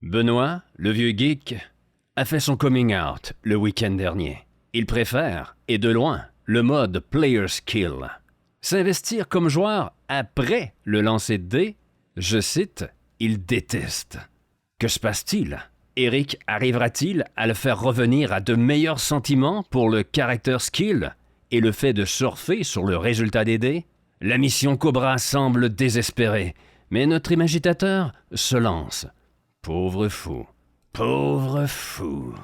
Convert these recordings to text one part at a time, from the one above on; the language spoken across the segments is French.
Benoît, le vieux geek, a fait son coming out le week-end dernier. Il préfère, et de loin, le mode Player Skill. S'investir comme joueur après le lancer de dés, je cite, il déteste. Que se passe-t-il? Eric arrivera-t-il à le faire revenir à de meilleurs sentiments pour le character skill et le fait de surfer sur le résultat des dés? La mission Cobra semble désespérée, mais notre imagitateur se lance. Pauvre fou. Pauvre fou.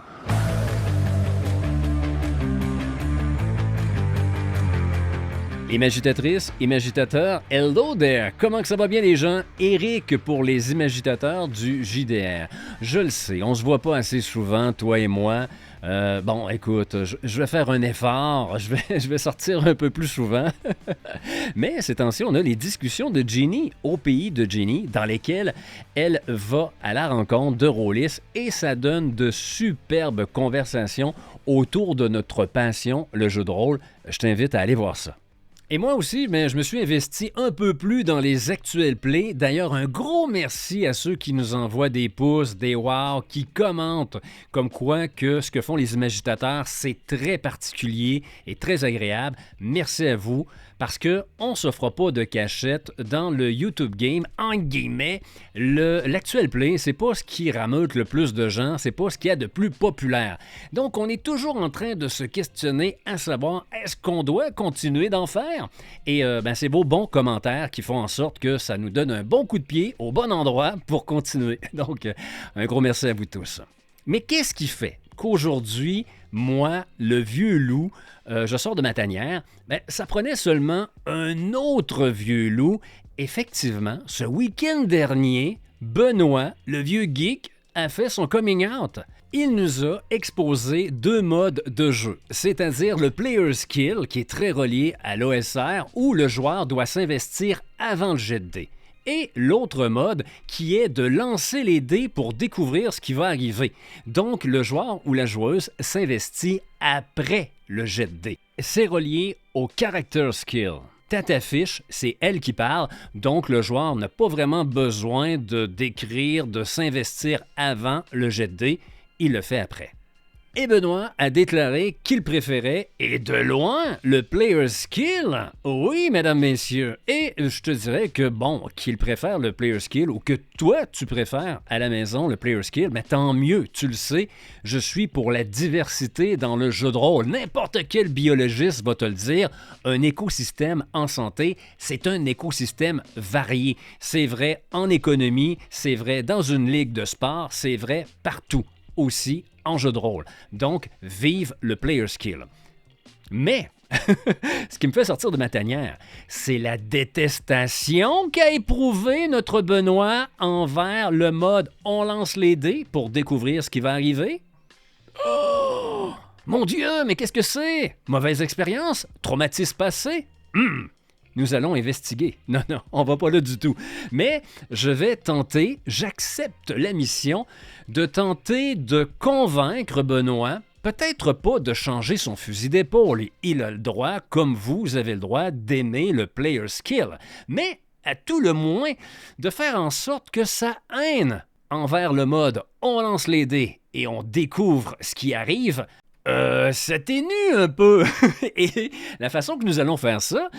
Imagitatrice, imagitateur, hello there! Comment que ça va bien les gens? Eric pour les imagitateurs du JDR. Je le sais, on se voit pas assez souvent, toi et moi. Bon, écoute, je vais faire un effort, je vais sortir un peu plus souvent. Mais ces temps-ci, on a les discussions de Ginny au pays de Ginny, dans lesquelles elle va à la rencontre de Rawlis et ça donne de superbes conversations autour de notre passion, le jeu de rôle. Je t'invite à aller voir ça. Et moi aussi, mais je me suis investi un peu plus dans les actuels plays. D'ailleurs, un gros merci à ceux qui nous envoient des pouces, des wow, qui commentent comme quoi que ce que font les imagitateurs, c'est très particulier et très agréable. Merci à vous, parce qu'on ne se fera pas de cachette dans le YouTube game, en guillemets. L'actuel play, c'est pas ce qui rameute le plus de gens, c'est pas ce qu'il y a de plus populaire. Donc, on est toujours en train de se questionner à savoir, est-ce qu'on doit continuer d'en faire? Et c'est vos bons commentaires qui font en sorte que ça nous donne un bon coup de pied au bon endroit pour continuer. Donc, un gros merci à vous tous. Mais qu'est-ce qui fait qu'aujourd'hui, moi, le vieux loup, je sors de ma tanière, ça prenait seulement un autre vieux loup. Effectivement, ce week-end dernier, Benoît, le vieux geek, a fait son coming out. Il nous a exposé deux modes de jeu, c'est-à-dire le Player Skill, qui est très relié à l'OSR, où le joueur doit s'investir avant le jet de dés. Et l'autre mode qui est de lancer les dés pour découvrir ce qui va arriver. Donc, le joueur ou la joueuse s'investit après le jet de dés. C'est relié au Character Skill. Ta fiche, c'est elle qui parle, donc le joueur n'a pas vraiment besoin de décrire, de s'investir avant le jet de dés, il le fait après. Et Benoît a déclaré qu'il préférait, et de loin, le Player Skill. Oui, mesdames, messieurs. Et je te dirais que, qu'il préfère le Player Skill ou que toi, tu préfères à la maison le Player Skill, mais tant mieux, tu le sais, je suis pour la diversité dans le jeu de rôle. N'importe quel biologiste va te le dire, un écosystème en santé, c'est un écosystème varié. C'est vrai en économie, c'est vrai dans une ligue de sport, c'est vrai partout. Aussi en jeu de rôle. Donc, vive le Player Skill. Mais, ce qui me fait sortir de ma tanière, c'est la détestation qu'a éprouvé notre Benoît envers le mode « on lance les dés pour découvrir ce qui va arriver ». Oh! Mon Dieu, mais qu'est-ce que c'est? Mauvaise expérience? Traumatisme passé? Nous allons investiguer. Non, on va pas là du tout. Mais je vais tenter, j'accepte la mission, de tenter de convaincre Benoît, peut-être pas de changer son fusil d'épaule. Il a le droit, comme vous avez le droit, d'aimer le Player Skill. Mais, à tout le moins, de faire en sorte que sa haine envers le mode « on lance les dés et on découvre ce qui arrive », s'atténue un peu. Et la façon que nous allons faire ça,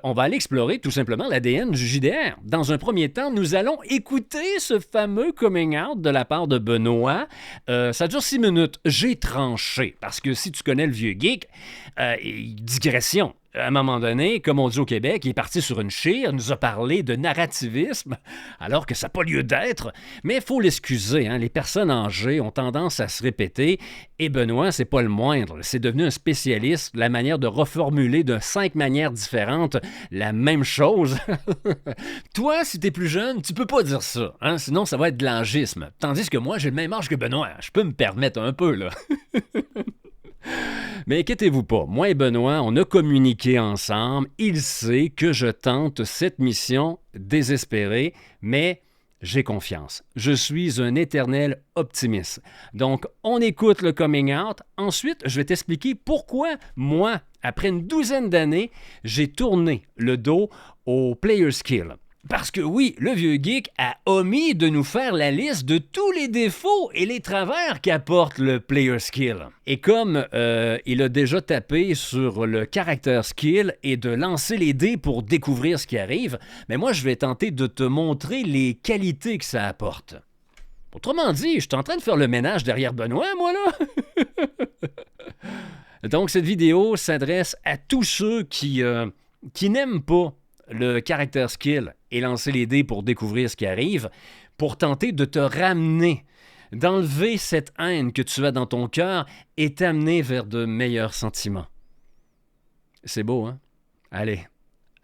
on va aller explorer tout simplement l'ADN du JDR. Dans un premier temps, nous allons écouter ce fameux coming out de la part de Benoît. Ça dure 6 minutes. J'ai tranché, parce que si tu connais le vieux geek, digression. À un moment donné, comme on dit au Québec, il est parti sur une chire, nous a parlé de narrativisme, alors que ça n'a pas lieu d'être. Mais il faut l'excuser, hein, les personnes âgées ont tendance à se répéter, et Benoît, c'est pas le moindre. C'est devenu un spécialiste de la manière de reformuler de 5 manières différentes la même chose. Toi, si t'es plus jeune, tu peux pas dire ça, hein, sinon ça va être de l'âgisme. Tandis que moi, j'ai le même âge que Benoît, je peux me permettre un peu, là. Mais inquiétez-vous pas, moi et Benoît, on a communiqué ensemble. Il sait que je tente cette mission désespérée, mais j'ai confiance. Je suis un éternel optimiste. Donc, on écoute le coming out. Ensuite, je vais t'expliquer pourquoi, moi, après une 12aine d'années, j'ai tourné le dos au Player Skill. Parce que oui, le vieux geek a omis de nous faire la liste de tous les défauts et les travers qu'apporte le player skill. Et comme il a déjà tapé sur le character skill et de lancer les dés pour découvrir ce qui arrive, mais moi je vais tenter de te montrer les qualités que ça apporte. Autrement dit, je suis en train de faire le ménage derrière Benoît, moi là. Donc cette vidéo s'adresse à tous ceux qui n'aiment pas le character skill et lancer les dés pour découvrir ce qui arrive, pour tenter de te ramener, d'enlever cette haine que tu as dans ton cœur et t'amener vers de meilleurs sentiments. C'est beau, hein? Allez,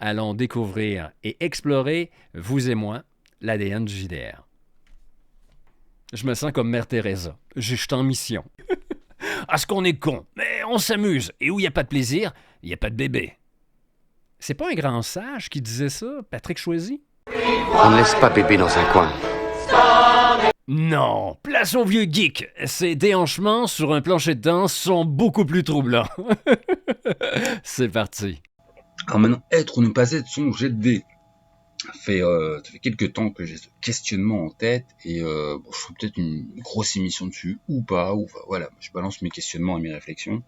allons découvrir et explorer, vous et moi, l'ADN du JDR. Je me sens comme Mère Teresa. Je suis en mission. Ah, ce qu'on est con, mais on s'amuse. Et où il n'y a pas de plaisir, il n'y a pas de bébé. C'est pas un grand sage qui disait ça, Patrick Choisy? On ne laisse pas bébé dans un coin. Non, place au vieux geek. Ses déhanchements sur un plancher de danse sont beaucoup plus troublants. C'est parti. Alors maintenant, être ou ne pas être son jet de dés. Ça fait quelques temps que j'ai ce questionnement en tête et je ferai peut-être une grosse émission dessus ou pas. Ou, voilà, je balance mes questionnements et mes réflexions.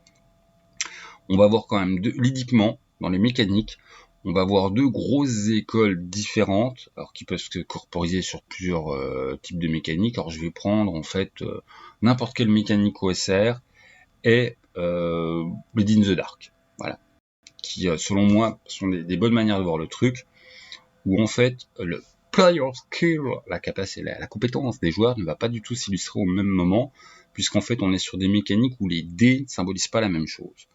On va voir quand même ludiquement, dans les mécaniques, on va avoir deux grosses écoles différentes, alors qui peuvent se corporiser sur plusieurs types de mécaniques. Alors je vais prendre en fait n'importe quelle mécanique OSR et Blade in the Dark, voilà, qui selon moi sont des bonnes manières de voir le truc, où en fait le player skill, la capacité, la compétence des joueurs ne va pas du tout s'illustrer au même moment, puisqu'en fait on est sur des mécaniques où les dés ne symbolisent pas la même chose.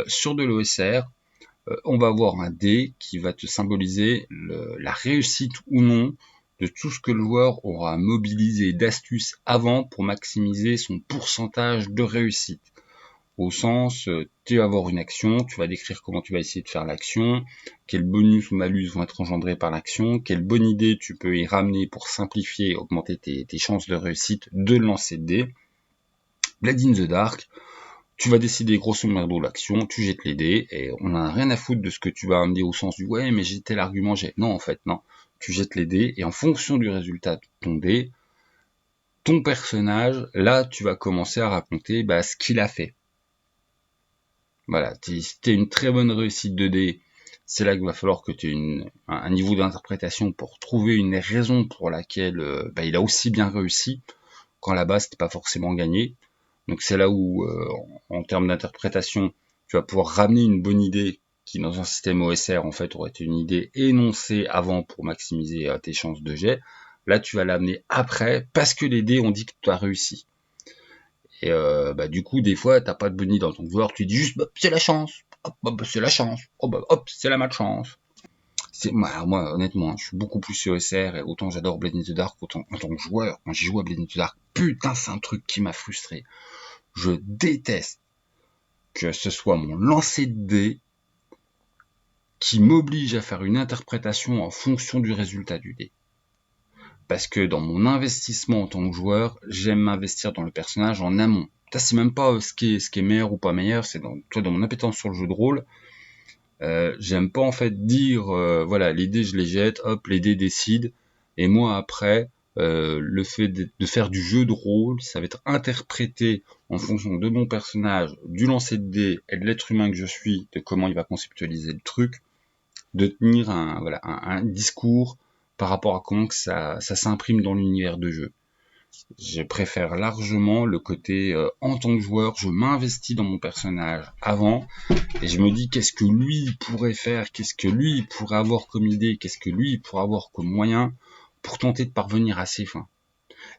Sur de l'OSR, on va avoir un dé qui va te symboliser la réussite ou non de tout ce que le joueur aura mobilisé d'astuces avant pour maximiser son pourcentage de réussite. Au sens, tu vas avoir une action, tu vas décrire comment tu vas essayer de faire l'action, quels bonus ou malus vont être engendrés par l'action, quelle bonne idée tu peux y ramener pour simplifier et augmenter tes chances de réussite de lancer de dés. Blade in the Dark, tu vas décider grosso modo l'action, tu jettes les dés, et on n'a rien à foutre de ce que tu vas amener au sens du « ouais, mais j'ai tel argument, j'ai... » Non, en fait, non. Tu jettes les dés, et en fonction du résultat de ton dé, ton personnage, là, tu vas commencer à raconter ce qu'il a fait. Voilà, si tu as une très bonne réussite de dés, c'est là qu'il va falloir que tu aies un niveau d'interprétation pour trouver une raison pour laquelle il a aussi bien réussi, quand à la base, c'était pas forcément gagné. Donc c'est là où, en termes d'interprétation, tu vas pouvoir ramener une bonne idée qui, dans un système OSR, en fait, aurait été une idée énoncée avant pour maximiser tes chances de jet. Là, tu vas l'amener après, parce que les dés ont dit que tu as réussi. Et du coup, des fois, t'as pas de bonne idée dans ton joueur, tu dis juste c'est la chance, c'est la chance, c'est la malchance. Moi, honnêtement, je suis beaucoup plus OSR, et autant j'adore Blade in the Dark, autant en tant que joueur, quand j'ai joué à Blade in the Dark, putain, c'est un truc qui m'a frustré. Je déteste que ce soit mon lancer de dés qui m'oblige à faire une interprétation en fonction du résultat du dé. Parce que dans mon investissement en tant que joueur, j'aime m'investir dans le personnage en amont. C'est même pas ce qui est meilleur ou pas meilleur, c'est dans mon appétence sur le jeu de rôle. J'aime pas en fait dire voilà, les dés je les jette, hop, les dés décident, et moi après le fait de faire du jeu de rôle, ça va être interprété en fonction de mon personnage, du lancer de dés et de l'être humain que je suis, de comment il va conceptualiser le truc, de tenir un discours par rapport à comment que ça s'imprime dans l'univers de jeu. Je préfère largement le côté en tant que joueur, je m'investis dans mon personnage avant, et je me dis qu'est-ce que lui pourrait faire, qu'est-ce que lui pourrait avoir comme idée, qu'est-ce que lui pourrait avoir comme moyen pour tenter de parvenir à ses fins.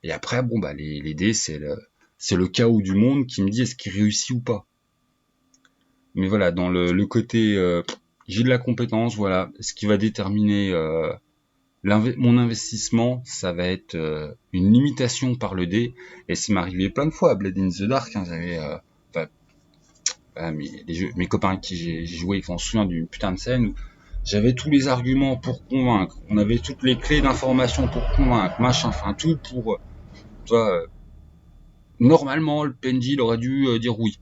Et après, les dés, c'est le chaos du monde qui me dit est-ce qu'il réussit ou pas. Mais voilà, dans le côté j'ai de la compétence, voilà, ce qui va déterminer mon investissement, ça va être une limitation par le dé, et ça m'est arrivé plein de fois à Blade in the Dark, j'avais mes copains avec qui j'ai joué, ils s'en souviennent d'une putain de scène où j'avais tous les arguments pour convaincre, on avait toutes les clés d'information pour convaincre, machin, enfin tout pour, normalement le PNJ il aurait dû dire oui.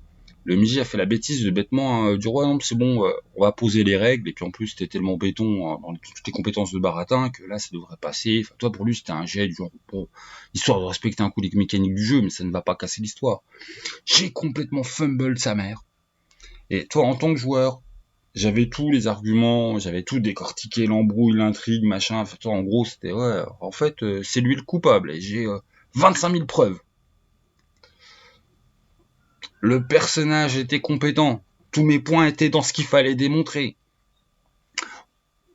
Le MJ a fait la bêtise de bêtement dire ouais non c'est bon, on va poser les règles, et puis en plus c'était tellement béton dans toutes les compétences de baratin que là ça devrait passer. Enfin, toi pour lui c'était un jet du genre bon, histoire de respecter un coup les mécaniques du jeu, mais ça ne va pas casser l'histoire. J'ai complètement fumble sa mère. Et toi en tant que joueur, j'avais tous les arguments, j'avais tout décortiqué, l'embrouille, l'intrigue, machin. Enfin, toi, en gros c'était ouais, en fait c'est lui le coupable, et j'ai 25 000 preuves. Le personnage était compétent. Tous mes points étaient dans ce qu'il fallait démontrer.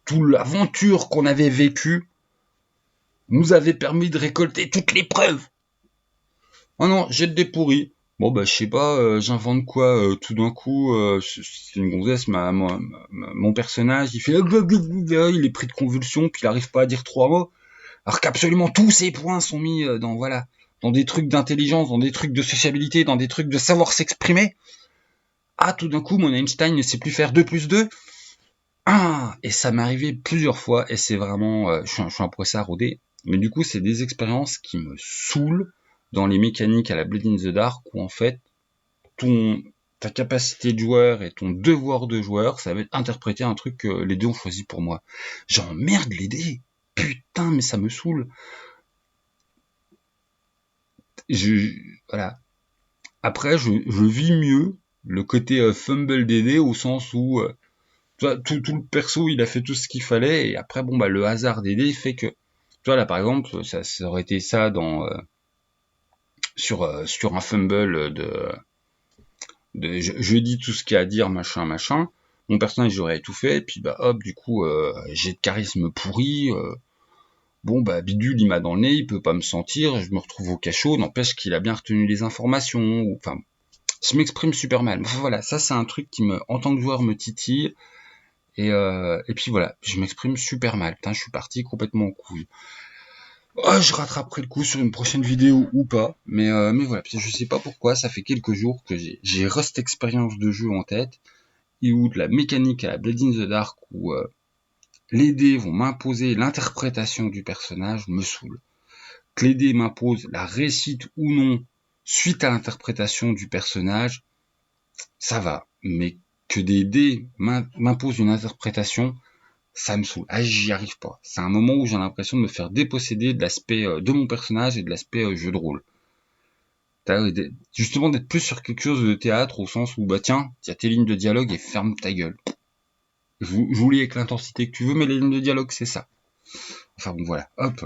Toute l'aventure qu'on avait vécue nous avait permis de récolter toutes les preuves. Oh non, j'ai le dé pourri. Bon bah je sais pas, j'invente quoi tout d'un coup, c'est une gonzesse, mon personnage, il fait il est pris de convulsions, puis il arrive pas à dire 3 mots, alors qu'absolument tous ses points sont mis dans des trucs d'intelligence, dans des trucs de sociabilité, dans des trucs de savoir s'exprimer. Ah, tout d'un coup, mon Einstein ne sait plus faire 2 plus 2. Ah, et ça m'est arrivé plusieurs fois, et c'est vraiment, je suis un poissard rodé, mais du coup, c'est des expériences qui me saoulent dans les mécaniques à la Blade in the Dark, où en fait, ta capacité de joueur et ton devoir de joueur, ça va être interpréter un truc que les dés ont choisi pour moi. J'emmerde les dés. Putain, mais ça me saoule. Voilà. Après, je vis mieux le côté fumble des dés, au sens où tout le perso il a fait tout ce qu'il fallait, et après bon bah le hasard des dés fait que tu vois là par exemple ça aurait été ça dans sur un fumble de je dis tout ce qu'il y a à dire machin, mon personnage aurait tout fait, et puis bah hop du coup j'ai de charisme pourri, bon bah bidule il m'a dans le nez, il peut pas me sentir, je me retrouve au cachot, n'empêche qu'il a bien retenu les informations, enfin je m'exprime super mal. Enfin, voilà, ça c'est un truc qui en tant que joueur me titille. Et puis voilà, je m'exprime super mal. Putain, je suis parti complètement en couille. Oh, je rattraperai le coup sur une prochaine vidéo ou pas. Mais voilà, je sais pas pourquoi, ça fait quelques jours que j'ai cette expérience de jeu en tête, et où de la mécanique à la Blade in the Dark, où les dés vont m'imposer l'interprétation du personnage, me saoule. Que les dés m'imposent la réussite ou non suite à l'interprétation du personnage, ça va. Mais que des dés m'imposent une interprétation, ça me saoule. Ah, j'y arrive pas. C'est un moment où j'ai l'impression de me faire déposséder de l'aspect de mon personnage et de l'aspect jeu de rôle. Justement d'être plus sur quelque chose de théâtre, au sens où bah tiens, il y a tes lignes de dialogue et ferme ta gueule. Je vous lis avec l'intensité que tu veux, mais les lignes de dialogue c'est ça. Enfin bon voilà, hop.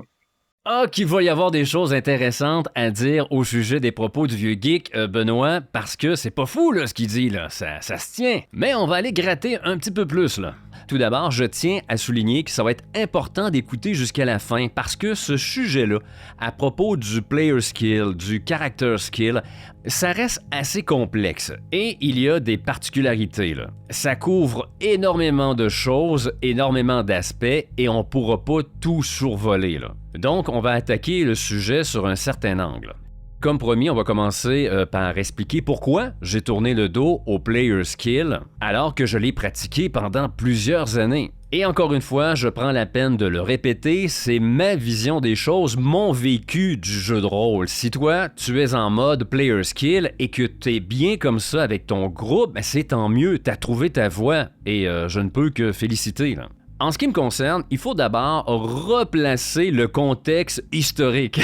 Ah, qu'il va y avoir des choses intéressantes à dire au sujet des propos du vieux geek, Benoît, parce que c'est pas fou, là, ce qu'il dit, là. Ça se tient. Mais on va aller gratter un petit peu plus, là. Tout d'abord, je tiens à souligner que ça va être important d'écouter jusqu'à la fin, parce que ce sujet-là, à propos du player skill, du character skill, ça reste assez complexe et il y a des particularités, là. Ça couvre énormément de choses, énormément d'aspects, et on pourra pas tout survoler, là. Donc, on va attaquer le sujet sur un certain angle. Comme promis, on va commencer par expliquer pourquoi j'ai tourné le dos au player skill alors que je l'ai pratiqué pendant plusieurs années. Et encore une fois, je prends la peine de le répéter, c'est ma vision des choses, mon vécu du jeu de rôle. Si toi, tu es en mode player skill et que tu es bien comme ça avec ton groupe, ben c'est tant mieux, tu as trouvé ta voie et je ne peux que féliciter, là. En ce qui me concerne, il faut d'abord replacer le contexte historique.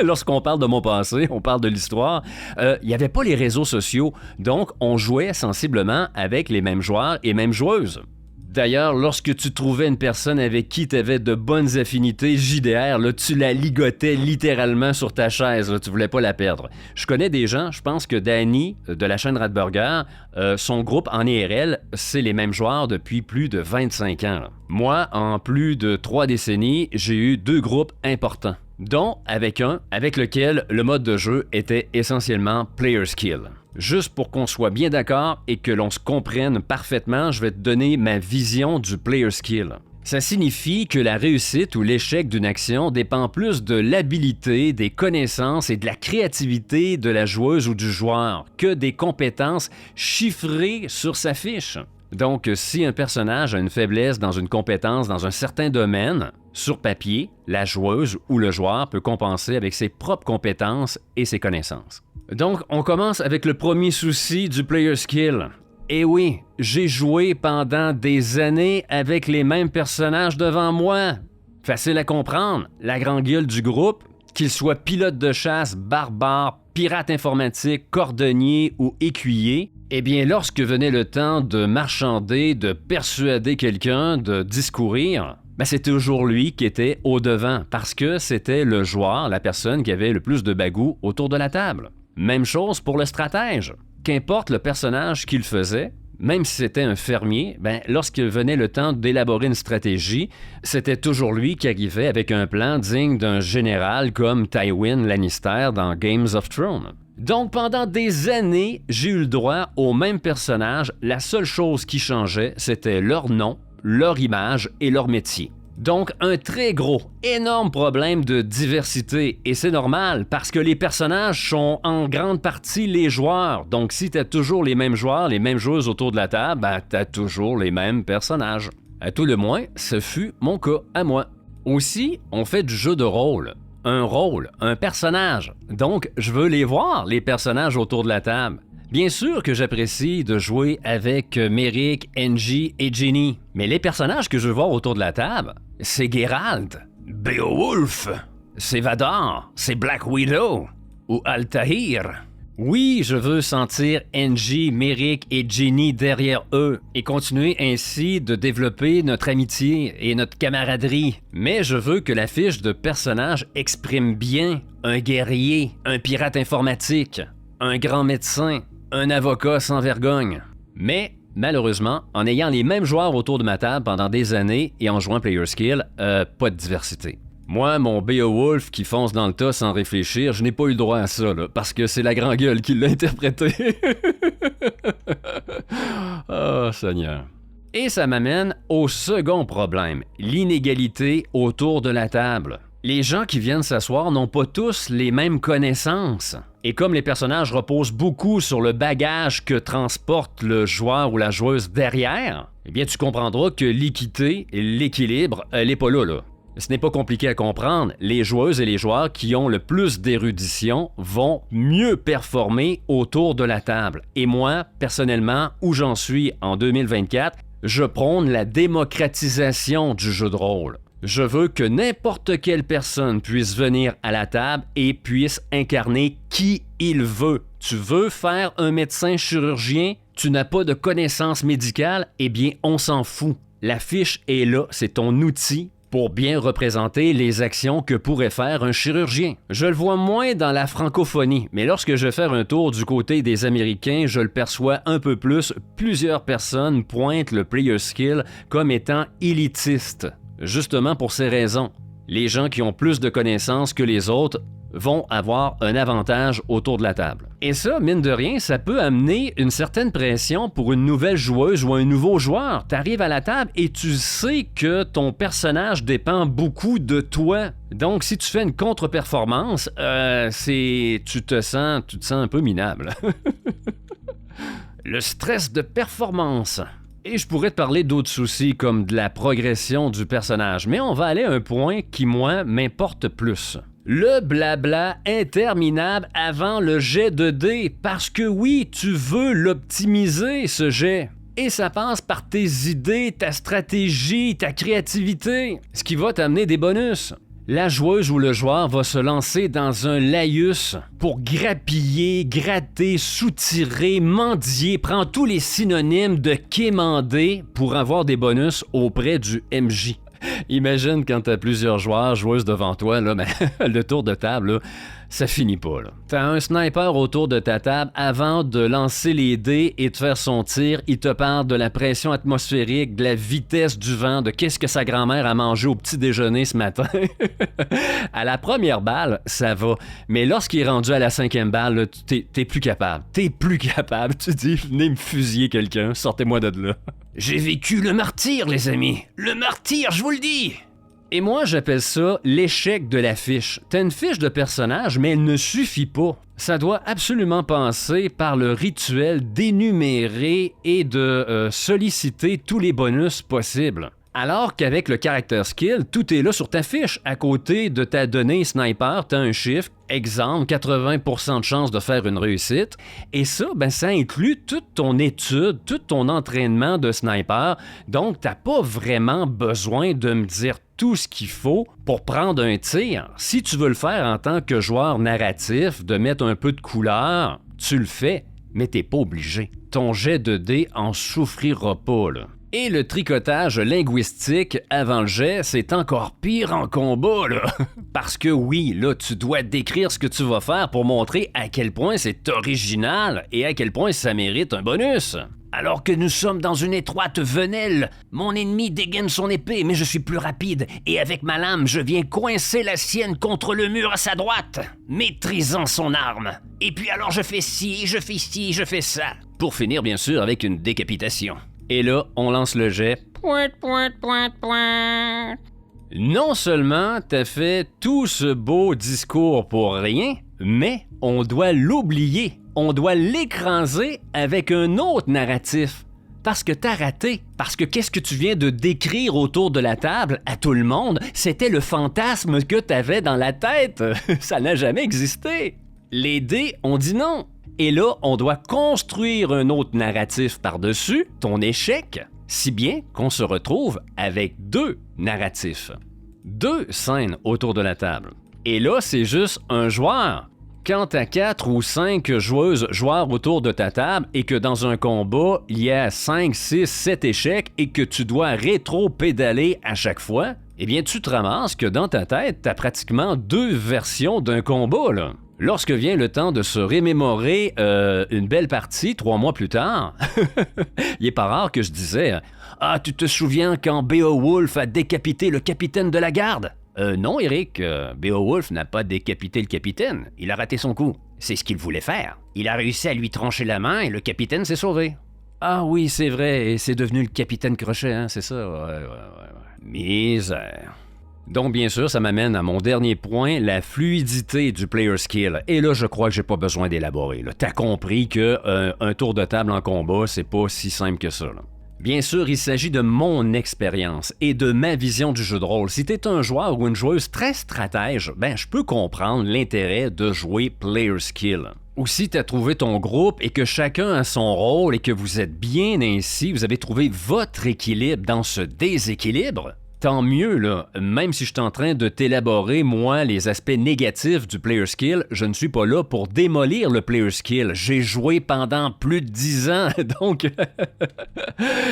Lorsqu'on parle de mon passé, on parle de l'histoire, il n'y avait pas les réseaux sociaux, donc on jouait sensiblement avec les mêmes joueurs et mêmes joueuses. D'ailleurs, lorsque tu trouvais une personne avec qui tu avais de bonnes affinités JDR, là, tu la ligotais littéralement sur ta chaise, là, tu voulais pas la perdre. Je connais des gens, je pense que Danny, de la chaîne Radburger, son groupe en IRL, c'est les mêmes joueurs depuis plus de 25 ans. Là. Moi, en plus de 3 décennies, j'ai eu 2 groupes importants, dont avec un avec lequel le mode de jeu était essentiellement player skill. Juste pour qu'on soit bien d'accord et que l'on se comprenne parfaitement, je vais te donner ma vision du player skill. Ça signifie que la réussite ou l'échec d'une action dépend plus de l'habilité, des connaissances et de la créativité de la joueuse ou du joueur que des compétences chiffrées sur sa fiche. Donc, si un personnage a une faiblesse dans une compétence dans un certain domaine, sur papier, la joueuse ou le joueur peut compenser avec ses propres compétences et ses connaissances. Donc, on commence avec le premier souci du player skill. Et oui, j'ai joué pendant des années avec les mêmes personnages devant moi. Facile à comprendre, la grande gueule du groupe, qu'il soit pilote de chasse, barbare, pirate informatique, cordonnier ou écuyer, eh bien, lorsque venait le temps de marchander, de persuader quelqu'un, de discourir, c'est toujours lui qui était au devant parce que c'était le joueur, la personne qui avait le plus de bagou autour de la table. Même chose pour le stratège. Qu'importe le personnage qu'il faisait, même si c'était un fermier, lorsqu'il venait le temps d'élaborer une stratégie, c'était toujours lui qui arrivait avec un plan digne d'un général comme Tywin Lannister dans Games of Thrones. Donc pendant des années, j'ai eu le droit aux mêmes personnages. La seule chose qui changeait, c'était leur nom, leur image et leur métier. Donc, un très gros, énorme problème de diversité. Et c'est normal, parce que les personnages sont en grande partie les joueurs. Donc, si t'as toujours les mêmes joueurs, les mêmes joueuses autour de la table, t'as toujours les mêmes personnages. À tout le moins, ce fut mon cas à moi. Aussi, on fait du jeu de rôle. Un rôle, un personnage. Donc, je veux les voir, les personnages autour de la table. Bien sûr que j'apprécie de jouer avec Merrick, Angie et Ginny, mais les personnages que je veux voir autour de la table, c'est Geralt, Beowulf, c'est Vador, c'est Black Widow ou Altaïr. Oui, je veux sentir Angie, Merrick et Ginny derrière eux et continuer ainsi de développer notre amitié et notre camaraderie. Mais je veux que la fiche de personnage exprime bien un guerrier, un pirate informatique, un grand médecin, un avocat sans vergogne. Mais, malheureusement, en ayant les mêmes joueurs autour de ma table pendant des années et en jouant Player Skill, pas de diversité. Moi, mon Beowulf qui fonce dans le tas sans réfléchir, je n'ai pas eu le droit à ça, parce que c'est la grande gueule qui l'a interprété. Oh, Seigneur. Et ça m'amène au second problème, l'inégalité autour de la table. Les gens qui viennent s'asseoir n'ont pas tous les mêmes connaissances. Et comme les personnages reposent beaucoup sur le bagage que transporte le joueur ou la joueuse derrière, eh bien tu comprendras que l'équité et l'équilibre, elle n'est pas là. Ce n'est pas compliqué à comprendre, les joueuses et les joueurs qui ont le plus d'érudition vont mieux performer autour de la table. Et moi, personnellement, où j'en suis en 2024, je prône la démocratisation du jeu de rôle. Je veux que n'importe quelle personne puisse venir à la table et puisse incarner qui il veut. Tu veux faire un médecin chirurgien, tu n'as pas de connaissances médicales, eh bien on s'en fout. La fiche est là, c'est ton outil pour bien représenter les actions que pourrait faire un chirurgien. Je le vois moins dans la francophonie, mais lorsque je fais un tour du côté des Américains, je le perçois un peu plus. Plusieurs personnes pointent le player skill comme étant élitiste. Justement pour ces raisons. Les gens qui ont plus de connaissances que les autres vont avoir un avantage autour de la table. Et ça, mine de rien, ça peut amener une certaine pression pour une nouvelle joueuse ou un nouveau joueur. Tu arrives à la table et tu sais que ton personnage dépend beaucoup de toi. Donc, si tu fais une contre-performance, tu te sens un peu minable. Le stress de performance. Et je pourrais te parler d'autres soucis comme de la progression du personnage, mais on va aller à un point qui, moi, m'importe plus. Le blabla interminable avant le jet de dés, parce que oui, tu veux l'optimiser, ce jet. Et ça passe par tes idées, ta stratégie, ta créativité, ce qui va t'amener des bonus. La joueuse ou le joueur va se lancer dans un laïus pour grappiller, gratter, soutirer, mendier, prend tous les synonymes de quémander pour avoir des bonus auprès du MJ. Imagine quand t'as plusieurs joueurs, joueuses devant toi, le tour de table, ça finit pas. T'as un sniper autour de ta table avant de lancer les dés et de faire son tir. Il te parle de la pression atmosphérique, de la vitesse du vent, de qu'est-ce que sa grand-mère a mangé au petit déjeuner ce matin. À la première balle, ça va. Mais lorsqu'il est rendu à la 5e balle, t'es plus capable. T'es plus capable. Tu dis, venez me fusiller quelqu'un, sortez-moi de là. J'ai vécu le martyre, les amis. Le martyre, je vous le dis. Et moi, j'appelle ça l'échec de la fiche. T'as une fiche de personnage, mais elle ne suffit pas. Ça doit absolument passer par le rituel d'énumérer et de solliciter tous les bonus possibles. Alors qu'avec le character skill, tout est là sur ta fiche. À côté de ta donnée sniper, tu as un chiffre, exemple, 80% de chance de faire une réussite. Et ça, ça inclut toute ton étude, tout ton entraînement de sniper. Donc, tu n'as pas vraiment besoin de me dire tout ce qu'il faut pour prendre un tir. Si tu veux le faire en tant que joueur narratif, de mettre un peu de couleur, tu le fais, mais t'es pas obligé. Ton jet de dés en souffrira pas, là. Et le tricotage linguistique avant le jet, c'est encore pire en combat, là. Parce que oui, là, tu dois décrire ce que tu vas faire pour montrer à quel point c'est original et à quel point ça mérite un bonus. Alors que nous sommes dans une étroite venelle, mon ennemi dégaine son épée, mais je suis plus rapide, et avec ma lame, je viens coincer la sienne contre le mur à sa droite, maîtrisant son arme. Et puis alors je fais ci, je fais ci, je fais ça. Pour finir, bien sûr, avec une décapitation. Et là, on lance le jet. Pointe, pointe, pointe, pointe. Non seulement t'as fait tout ce beau discours pour rien, mais on doit l'oublier. On doit l'écraser avec un autre narratif. Parce que t'as raté. Parce que qu'est-ce que tu viens de décrire autour de la table à tout le monde, c'était le fantasme que t'avais dans la tête. Ça n'a jamais existé. Les dés ont dit non. Et là, on doit construire un autre narratif par-dessus, ton échec, si bien qu'on se retrouve avec 2 narratifs. 2 scènes autour de la table. Et là, c'est juste un joueur. Quand t'as 4 ou 5 joueurs autour de ta table et que dans un combat, il y a 5, 6, 7 échecs et que tu dois rétro-pédaler à chaque fois, eh bien, tu te ramasses que dans ta tête, t'as pratiquement 2 versions d'un combat, là. Lorsque vient le temps de se remémorer une belle partie 3 mois plus tard, il est pas rare que je disais « Ah, tu te souviens quand Beowulf a décapité le capitaine de la garde? » Non, Eric, Beowulf n'a pas décapité le capitaine. Il a raté son coup. C'est ce qu'il voulait faire. Il a réussi à lui trancher la main et le capitaine s'est sauvé. Ah oui, c'est vrai, et c'est devenu le capitaine Crochet, hein, c'est ça? Ouais. Misère. Donc, bien sûr, ça m'amène à mon dernier point, la fluidité du player skill. Et là, je crois que j'ai pas besoin d'élaborer. T'as compris que un tour de table en combat, c'est pas si simple que ça, là. Bien sûr, il s'agit de mon expérience et de ma vision du jeu de rôle. Si t'es un joueur ou une joueuse très stratège, je peux comprendre l'intérêt de jouer player skill. Ou si tu as trouvé ton groupe et que chacun a son rôle et que vous êtes bien ainsi, vous avez trouvé votre équilibre dans ce déséquilibre, tant mieux, là. Même si je suis en train de t'élaborer, moi, les aspects négatifs du player skill, je ne suis pas là pour démolir le player skill. J'ai joué pendant plus de 10 ans, donc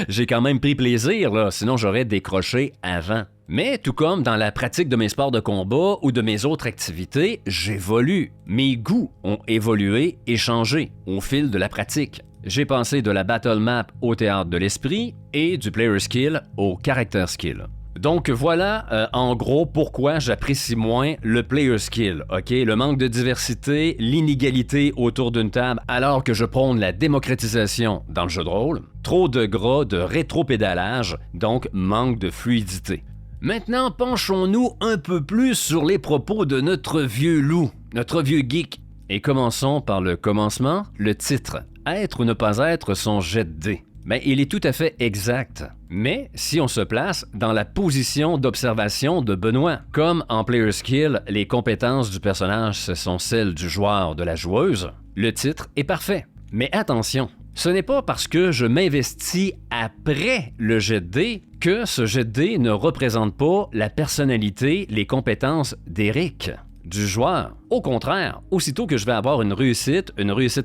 j'ai quand même pris plaisir, là. Sinon j'aurais décroché avant. Mais tout comme dans la pratique de mes sports de combat ou de mes autres activités, j'évolue. Mes goûts ont évolué et changé au fil de la pratique. J'ai passé de la battle map au théâtre de l'esprit et du player skill au character skill. Donc voilà, en gros, pourquoi j'apprécie moins le player skill, ok? Le manque de diversité, l'inégalité autour d'une table, alors que je prône la démocratisation dans le jeu de rôle, trop de gras, de rétro-pédalage, donc manque de fluidité. Maintenant, penchons-nous un peu plus sur les propos de notre vieux loup, notre vieux geek. Et commençons par le commencement, le titre. Être ou ne pas être son jet de dés. Il est tout à fait exact. Mais si on se place dans la position d'observation de Benoît, comme en player skill, les compétences du personnage ce sont celles du joueur, de la joueuse, le titre est parfait. Mais attention, ce n'est pas parce que je m'investis après le jet de dés que ce jet de dés ne représente pas la personnalité, les compétences d'Éric, du joueur. Au contraire, aussitôt que je vais avoir une réussite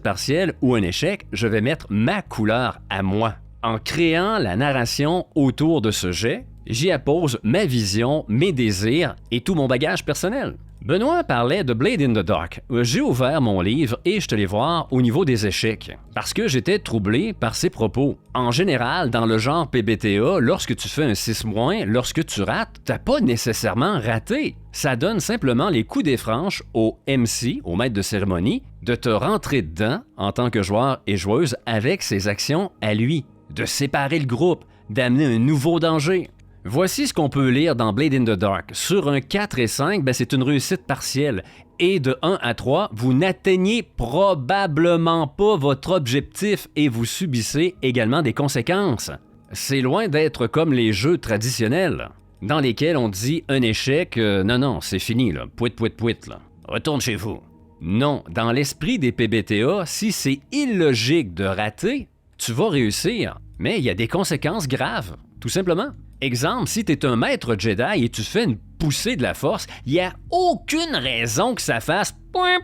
partielle ou un échec, je vais mettre ma couleur à moi. En créant la narration autour de ce jet, j'y appose ma vision, mes désirs et tout mon bagage personnel. Benoît parlait de Blade in the Dark. J'ai ouvert mon livre et je te l'ai voir au niveau des échecs, parce que j'étais troublé par ses propos. En général, dans le genre PBTA, lorsque tu fais un 6-, lorsque tu rates, t'as pas nécessairement raté. Ça donne simplement les coups des franches au MC, au maître de cérémonie, de te rentrer dedans en tant que joueur et joueuse avec ses actions à lui, de séparer le groupe, d'amener un nouveau danger. Voici ce qu'on peut lire dans Blade in the Dark. Sur un 4 et 5, c'est une réussite partielle. Et de 1 à 3, vous n'atteignez probablement pas votre objectif et vous subissez également des conséquences. C'est loin d'être comme les jeux traditionnels, dans lesquels on dit un échec, non, c'est fini, là, pouit, là. Retourne chez vous. Non, dans l'esprit des PBTA, si c'est illogique de rater, tu vas réussir, mais il y a des conséquences graves, tout simplement. Exemple, si tu es un maître Jedi et tu fais une poussée de la force, il n'y a aucune raison que ça fasse point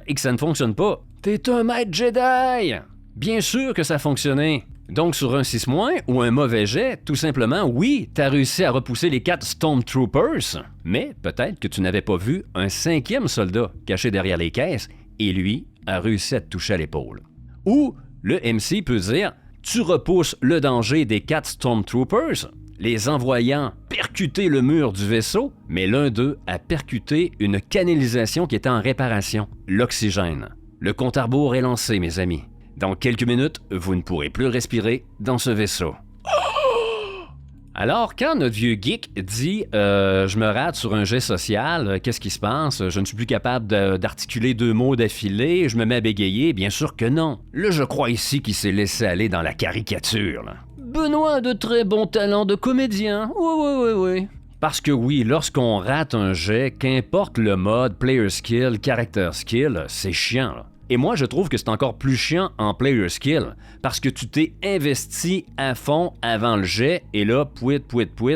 et que ça ne fonctionne pas. T'es un maître Jedi! Bien sûr que ça a fonctionné. Donc sur un 6- ou un mauvais jet, tout simplement, oui, t'as réussi à repousser les 4 Stormtroopers, mais peut-être que tu n'avais pas vu un 5e soldat caché derrière les caisses et lui a réussi à te toucher à l'épaule. Ou le MC peut dire, tu repousses le danger des 4 Stormtroopers, les envoyant percuter le mur du vaisseau, mais l'un d'eux a percuté une canalisation qui était en réparation, l'oxygène. Le compte à rebours est lancé, mes amis. Dans quelques minutes, vous ne pourrez plus respirer dans ce vaisseau. Alors, quand notre vieux geek dit je me rate sur un jet social, qu'est-ce qui se passe? Je ne suis plus capable d'articuler 2 mots d'affilée, je me mets à bégayer? Bien sûr que non. Là, je crois ici qu'il s'est laissé aller dans la caricature. Là. Benoît a de très bons talents de comédien. Oui. Parce que oui, lorsqu'on rate un jet, qu'importe le mode, player skill, character skill, c'est chiant. Là. Et moi, je trouve que c'est encore plus chiant en player skill, parce que tu t'es investi à fond avant le jet, et là, pouit,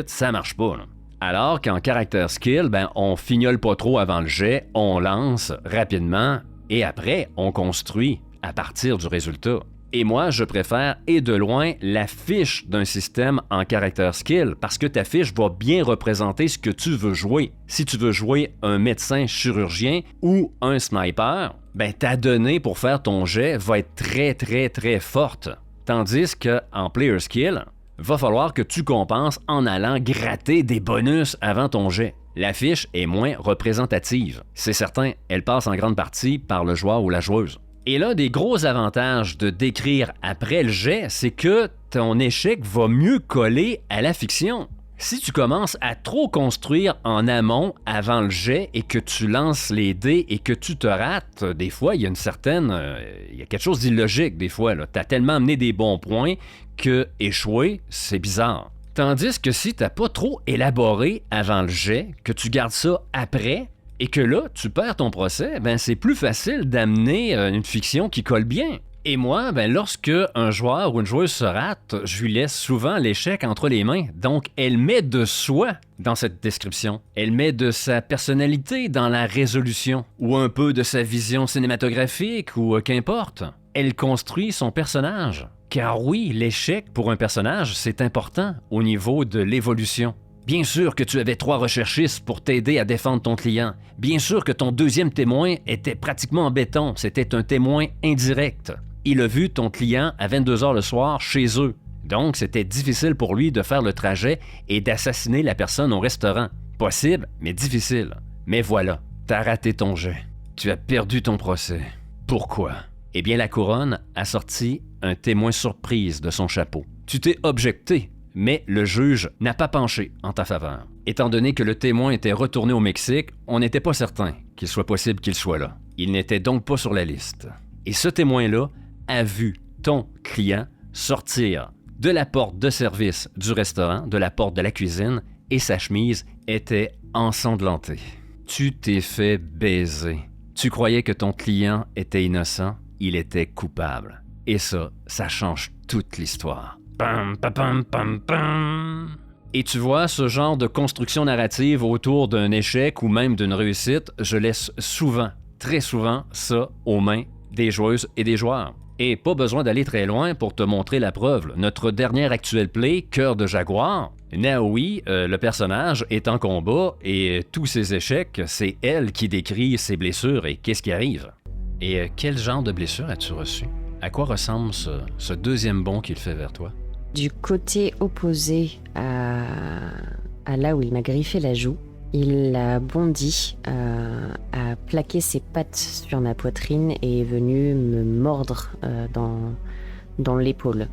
ça marche pas. Là. Alors qu'en character skill, on fignole pas trop avant le jet, on lance rapidement, et après, on construit à partir du résultat. Et moi, je préfère, et de loin, la fiche d'un système en character skill, parce que ta fiche va bien représenter ce que tu veux jouer. Si tu veux jouer un médecin chirurgien ou un sniper, ta donnée pour faire ton jet va être très forte. Tandis qu'en player skill, va falloir que tu compenses en allant gratter des bonus avant ton jet. La fiche est moins représentative. C'est certain, elle passe en grande partie par le joueur ou la joueuse. Et l'un des gros avantages de d'écrire après le jet, c'est que ton échec va mieux coller à la fiction. Si tu commences à trop construire en amont avant le jet et que tu lances les dés et que tu te rates, des fois, il y a quelque chose d'illogique des fois. Tu as tellement amené des bons points que échouer, c'est bizarre. Tandis que si tu n'as pas trop élaboré avant le jet, que tu gardes ça après, et que là, tu perds ton procès, c'est plus facile d'amener une fiction qui colle bien. Et moi, lorsque un joueur ou une joueuse se rate, je lui laisse souvent l'échec entre les mains. Donc, elle met de soi dans cette description. Elle met de sa personnalité dans la résolution, ou un peu de sa vision cinématographique, ou qu'importe. Elle construit son personnage. Car oui, l'échec pour un personnage, c'est important au niveau de l'évolution. Bien sûr que tu avais 3 recherchistes pour t'aider à défendre ton client. Bien sûr que ton deuxième témoin était pratiquement en béton. C'était un témoin indirect. Il a vu ton client à 22h le soir chez eux. Donc, c'était difficile pour lui de faire le trajet et d'assassiner la personne au restaurant. Possible, mais difficile. Mais voilà, t'as raté ton jet. Tu as perdu ton procès. Pourquoi? Eh bien, la couronne a sorti un témoin surprise de son chapeau. Tu t'es objecté, mais le juge n'a pas penché en ta faveur. Étant donné que le témoin était retourné au Mexique, on n'était pas certain qu'il soit possible qu'il soit là. Il n'était donc pas sur la liste. Et ce témoin-là a vu ton client sortir de la porte de service du restaurant, de la porte de la cuisine, et sa chemise était ensanglantée. Tu t'es fait baiser. Tu croyais que ton client était innocent, il était coupable. Et ça change toute l'histoire. Pam, pam, pam, pam, pam. Et tu vois, ce genre de construction narrative autour d'un échec ou même d'une réussite, je laisse souvent, très souvent, ça aux mains des joueuses et des joueurs. Et pas besoin d'aller très loin pour te montrer la preuve. Notre dernière actuelle play, Cœur de Jaguar, Naoi, le personnage, est en combat et tous ses échecs, c'est elle qui décrit ses blessures et qu'est-ce qui arrive. Et quel genre de blessure as-tu reçu? À quoi ressemble ce deuxième bond qu'il fait vers toi? Du côté opposé à là où il m'a griffé la joue, il a bondi, a plaqué ses pattes sur ma poitrine et est venu me mordre dans l'épaule.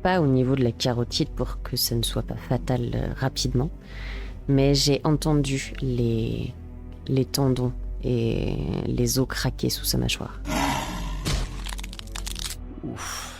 Pas au niveau de la carotide pour que ça ne soit pas fatal rapidement, mais j'ai entendu les tendons et les os craquer sous sa mâchoire. Ouf.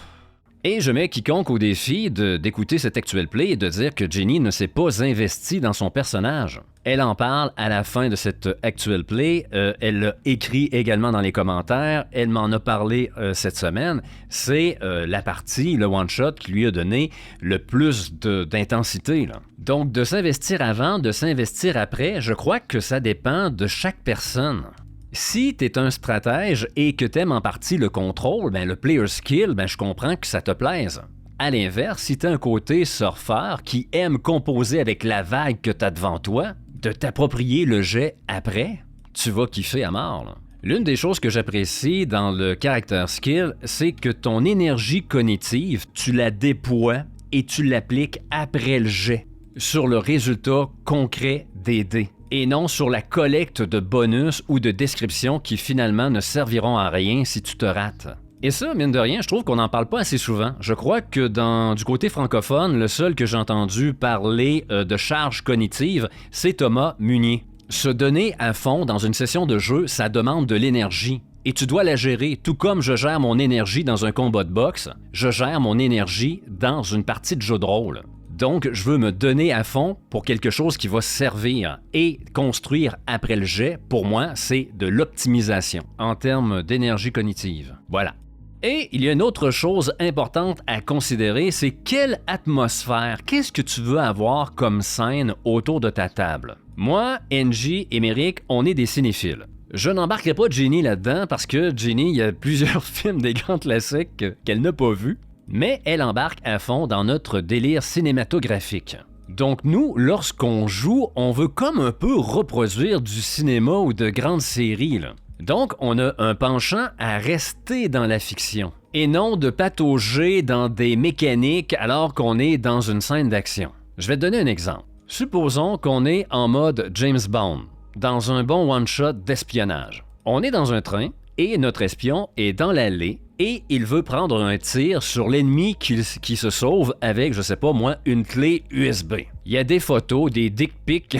Et je mets quiconque au défi d'écouter cet actuel play et de dire que Jenny ne s'est pas investie dans son personnage. Elle en parle à la fin de cet actuel play, elle l'a écrit également dans les commentaires, elle m'en a parlé cette semaine. C'est la partie, le one-shot qui lui a donné le plus d'intensité, là. Donc de s'investir avant, de s'investir après, je crois que ça dépend de chaque personne. Si tu es un stratège et que tu aimes en partie le contrôle, ben le player skill, ben je comprends que ça te plaise. À l'inverse, si tu as un côté surfeur qui aime composer avec la vague que tu as devant toi, de t'approprier le jet après, tu vas kiffer à mort, là. L'une des choses que j'apprécie dans le character skill, c'est que ton énergie cognitive, tu la déploies et tu l'appliques après le jet, sur le résultat concret des dés, et non sur la collecte de bonus ou de descriptions qui finalement ne serviront à rien si tu te rates. Et ça, mine de rien, je trouve qu'on n'en parle pas assez souvent. Je crois que du côté francophone, le seul que j'ai entendu parler de charge cognitive, c'est Thomas Munier. Se donner à fond dans une session de jeu, ça demande de l'énergie. Et tu dois la gérer, tout comme je gère mon énergie dans un combat de boxe, je gère mon énergie dans une partie de jeu de rôle. Donc, je veux me donner à fond pour quelque chose qui va servir et construire après le jet, pour moi, c'est de l'optimisation en termes d'énergie cognitive. Voilà. Et il y a une autre chose importante à considérer, c'est quelle atmosphère, qu'est-ce que tu veux avoir comme scène autour de ta table. Moi, NJ et Méric, on est des cinéphiles. Je n'embarquerai pas Jenny là-dedans parce que Jenny, il y a plusieurs films des grands classiques qu'elle n'a pas vus. Mais elle embarque à fond dans notre délire cinématographique. Donc nous, lorsqu'on joue, on veut comme un peu reproduire du cinéma ou de grandes séries, là. Donc on a un penchant à rester dans la fiction, et non de patauger dans des mécaniques alors qu'on est dans une scène d'action. Je vais te donner un exemple. Supposons qu'on est en mode James Bond, dans un bon one-shot d'espionnage. On est dans un train, et notre espion est dans l'allée, et il veut prendre un tir sur l'ennemi qui se sauve avec, je sais pas moi, une clé USB. Il y a des photos, des dick pics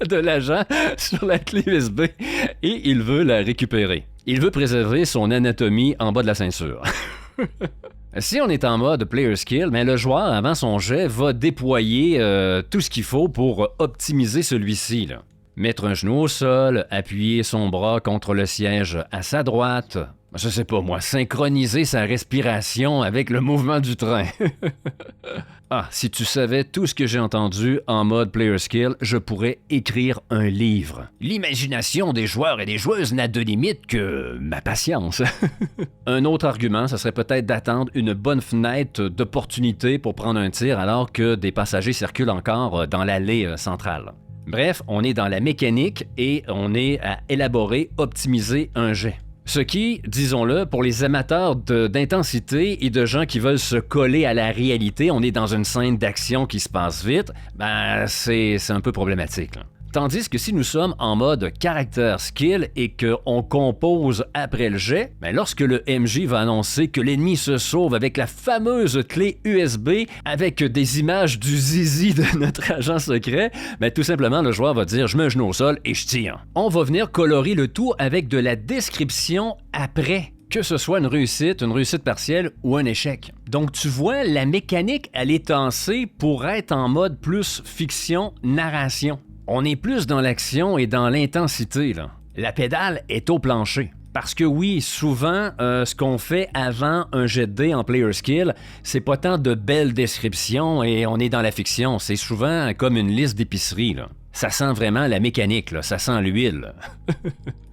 de l'agent sur la clé USB et il veut la récupérer. Il veut préserver son anatomie en bas de la ceinture. Si on est en mode player skill, mais le joueur, avant son jet, va déployer tout ce qu'il faut pour optimiser celui-ci, là. Mettre un genou au sol, appuyer son bras contre le siège à sa droite, je sais pas moi, synchroniser sa respiration avec le mouvement du train. Ah, si tu savais tout ce que j'ai entendu en mode player skill, je pourrais écrire un livre. L'imagination des joueurs et des joueuses n'a de limite que ma patience. Un autre argument, ce serait peut-être d'attendre une bonne fenêtre d'opportunité pour prendre un tir alors que des passagers circulent encore dans l'allée centrale. Bref, on est dans la mécanique et on est à élaborer, optimiser un jet. Ce qui, disons-le, pour les amateurs d'intensité et de gens qui veulent se coller à la réalité, on est dans une scène d'action qui se passe vite, ben c'est un peu problématique, là. Tandis que si nous sommes en mode character skill et qu'on compose après le jet, ben lorsque le MJ va annoncer que l'ennemi se sauve avec la fameuse clé USB avec des images du zizi de notre agent secret, ben tout simplement le joueur va dire « je mets un genou au sol et je tire ». On va venir colorer le tout avec de la description après, que ce soit une réussite partielle ou un échec. Donc tu vois, la mécanique, elle est tassée pour être en mode plus fiction-narration. On est plus dans l'action et dans l'intensité, là. La pédale est au plancher. Parce que oui, souvent, ce qu'on fait avant un jet de dés en player skill, c'est pas tant de belles descriptions et on est dans la fiction. C'est souvent comme une liste d'épicerie, là. Ça sent vraiment la mécanique, là. Ça sent l'huile.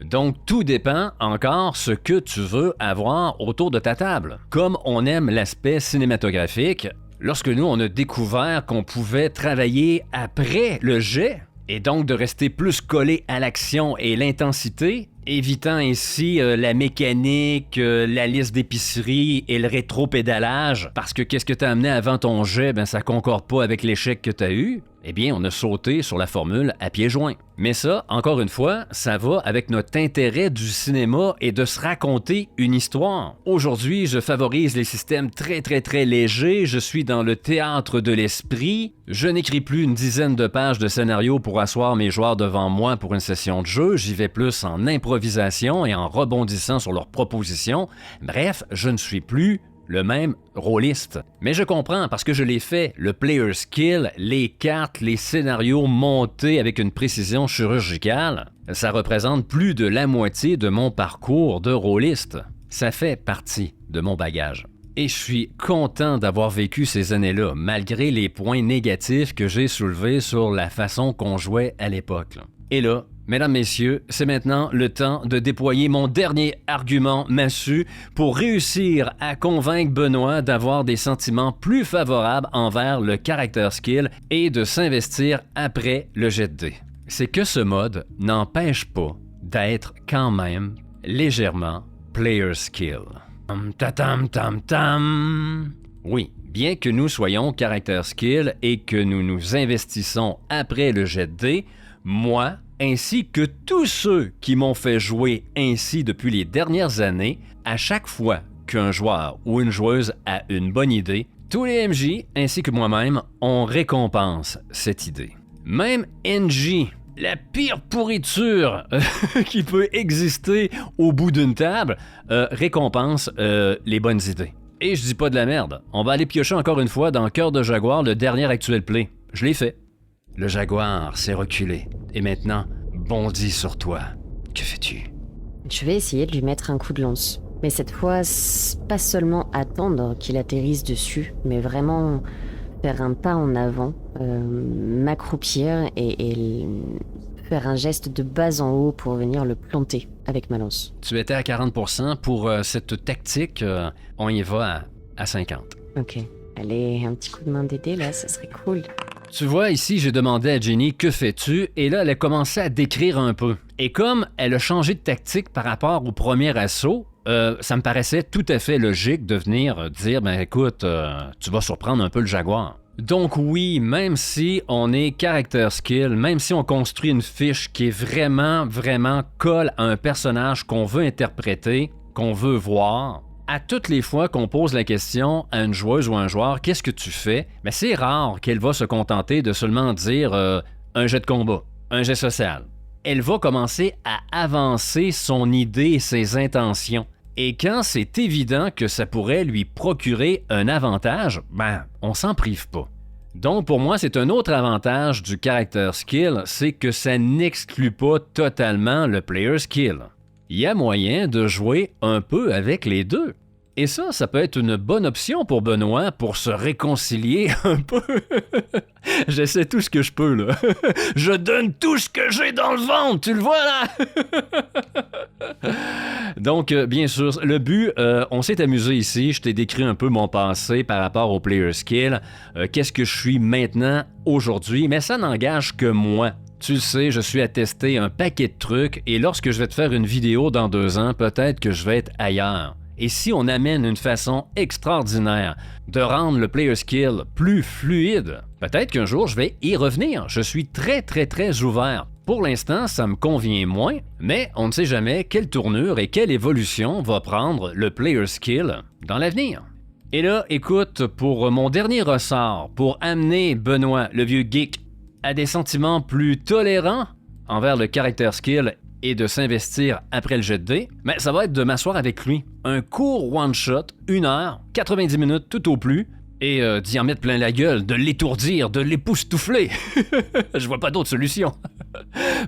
Donc, tout dépend encore ce que tu veux avoir autour de ta table. Comme on aime l'aspect cinématographique, lorsque nous, on a découvert qu'on pouvait travailler après le jet, et donc de rester plus collé à l'action et l'intensité, évitant ainsi la mécanique, la liste d'épicerie et le rétro-pédalage, parce que qu'est-ce que tu as amené avant ton jet, ben ça concorde pas avec l'échec que tu as eu, eh bien on a sauté sur la formule à pieds joints. Mais ça, encore une fois, ça va avec notre intérêt du cinéma et de se raconter une histoire. Aujourd'hui, je favorise les systèmes très légers, je suis dans le théâtre de l'esprit, je n'écris plus une dizaine de pages de scénario pour asseoir mes joueurs devant moi pour une session de jeu, j'y vais plus en improvisation et en rebondissant sur leurs propositions. Bref, je ne suis plus le même rôliste. Mais je comprends parce que je l'ai fait. Le player skill, les cartes, les scénarios montés avec une précision chirurgicale, ça représente plus de la moitié de mon parcours de rôliste. Ça fait partie de mon bagage. Et je suis content d'avoir vécu ces années-là, malgré les points négatifs que j'ai soulevés sur la façon qu'on jouait à l'époque. Et là, mesdames, messieurs, c'est maintenant le temps de déployer mon dernier argument massue pour réussir à convaincre Benoît d'avoir des sentiments plus favorables envers le character skill et de s'investir après le jet de dés. C'est que ce mode n'empêche pas d'être quand même légèrement player skill. Tam. Oui, bien que nous soyons character skill et que nous nous investissons après le jet de dés, moi, ainsi que tous ceux qui m'ont fait jouer ainsi depuis les dernières années, à chaque fois qu'un joueur ou une joueuse a une bonne idée, tous les MJ ainsi que moi-même, on récompense cette idée. Même NJ, la pire pourriture qui peut exister au bout d'une table, récompense les bonnes idées. Et je dis pas de la merde, on va aller piocher encore une fois dans Cœur de Jaguar, le dernier actuel play. Je l'ai fait. Le jaguar s'est reculé et maintenant bondit sur toi. Que fais-tu? Je vais essayer de lui mettre un coup de lance. Mais cette fois, pas seulement attendre qu'il atterrisse dessus, mais vraiment faire un pas en avant, m'accroupir et faire un geste de bas en haut pour venir le planter avec ma lance. Tu étais à 40% pour cette tactique. On y va à 50. Ok. Allez, un petit coup de main d'aider là, ça serait cool. Tu vois, ici, j'ai demandé à Jenny « Que fais-tu? » Et là, elle a commencé à décrire un peu. Et comme elle a changé de tactique par rapport au premier assaut, ça me paraissait tout à fait logique de venir dire « Ben écoute, tu vas surprendre un peu le jaguar. » Donc oui, même si on est character skill, même si on construit une fiche qui est vraiment colle à un personnage qu'on veut interpréter, qu'on veut voir, à toutes les fois qu'on pose la question à une joueuse ou un joueur, qu'est-ce que tu fais? Mais c'est rare qu'elle va se contenter de seulement dire un jet de combat, un jet social. Elle va commencer à avancer son idée et ses intentions. Et quand c'est évident que ça pourrait lui procurer un avantage, ben, on s'en prive pas. Donc pour moi, c'est un autre avantage du character skill, c'est que ça n'exclut pas totalement le player skill. Il y a moyen de jouer un peu avec les deux. Et ça peut être une bonne option pour Benoît pour se réconcilier un peu. J'essaie tout ce que je peux, là. Je donne tout ce que j'ai dans le ventre, tu le vois, là? Donc, bien sûr, le but, on s'est amusé ici. Je t'ai décrit un peu mon passé par rapport au player skill. Qu'est-ce que je suis maintenant, aujourd'hui? Mais ça n'engage que moi. Tu le sais, je suis à tester un paquet de trucs et lorsque je vais te faire une vidéo dans 2 ans, peut-être que je vais être ailleurs. Et si on amène une façon extraordinaire de rendre le player skill plus fluide, peut-être qu'un jour je vais y revenir. Je suis très ouvert. Pour l'instant, ça me convient moins, mais on ne sait jamais quelle tournure et quelle évolution va prendre le player skill dans l'avenir. Et là, écoute, pour mon dernier ressort, pour amener Benoît, le vieux geek, à des sentiments plus tolérants envers le character skill et de s'investir après le jet de dés, mais ça va être de m'asseoir avec lui. Un court one-shot, 1 heure, 90 minutes tout au plus, et d'y en mettre plein la gueule, de l'étourdir, de l'époustoufler. Je vois pas d'autre solution.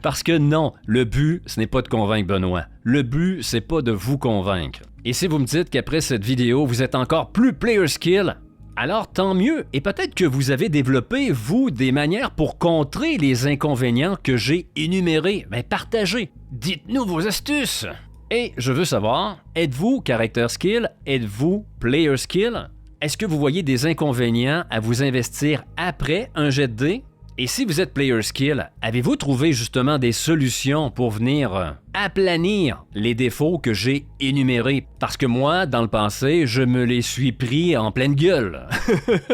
Parce que non, le but, ce n'est pas de convaincre Benoît. Le but, c'est pas de vous convaincre. Et si vous me dites qu'après cette vidéo, vous êtes encore plus player skill, alors tant mieux, et peut-être que vous avez développé, vous, des manières pour contrer les inconvénients que j'ai énumérés. Ben partagez, dites-nous vos astuces. Et je veux savoir, êtes-vous character skill? Êtes-vous player skill? Est-ce que vous voyez des inconvénients à vous investir après un jet de dés? Et si vous êtes player skill, avez-vous trouvé justement des solutions pour venir aplanir les défauts que j'ai énumérés? Parce que moi, dans le passé, je me les suis pris en pleine gueule.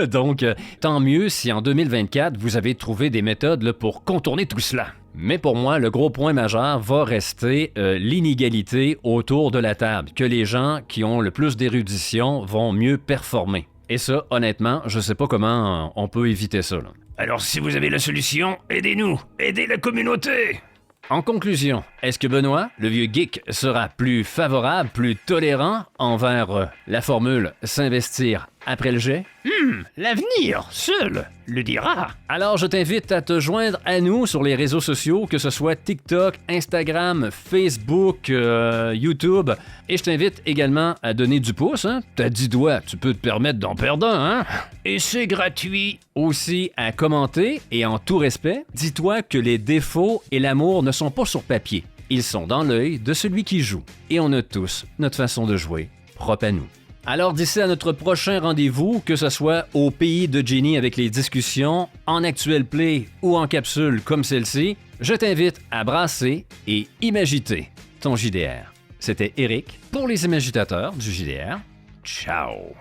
Donc, tant mieux si en 2024, vous avez trouvé des méthodes là, pour contourner tout cela. Mais pour moi, le gros point majeur va rester l'inégalité autour de la table, que les gens qui ont le plus d'érudition vont mieux performer. Et ça, honnêtement, je sais pas comment on peut éviter ça. Là. Alors si vous avez la solution, aidez-nous, aidez la communauté! En conclusion, est-ce que Benoît, le vieux geek, sera plus favorable, plus tolérant envers la formule s'investir après le jet? L'avenir, seul, le dira. Alors je t'invite à te joindre à nous sur les réseaux sociaux, que ce soit TikTok, Instagram, Facebook, YouTube. Et je t'invite également à donner du pouce. Hein? T'as 10 doigts, tu peux te permettre d'en perdre un. Hein? Et c'est gratuit. Aussi à commenter et en tout respect, dis-toi que les défauts et l'amour ne sont pas sur papier. Ils sont dans l'œil de celui qui joue. Et on a tous notre façon de jouer, propre à nous. Alors d'ici à notre prochain rendez-vous, que ce soit au pays de Jenny avec les discussions, en actuel play ou en capsule comme celle-ci, je t'invite à brasser et imagiter ton JDR. C'était Eric pour les imagitateurs du JDR. Ciao!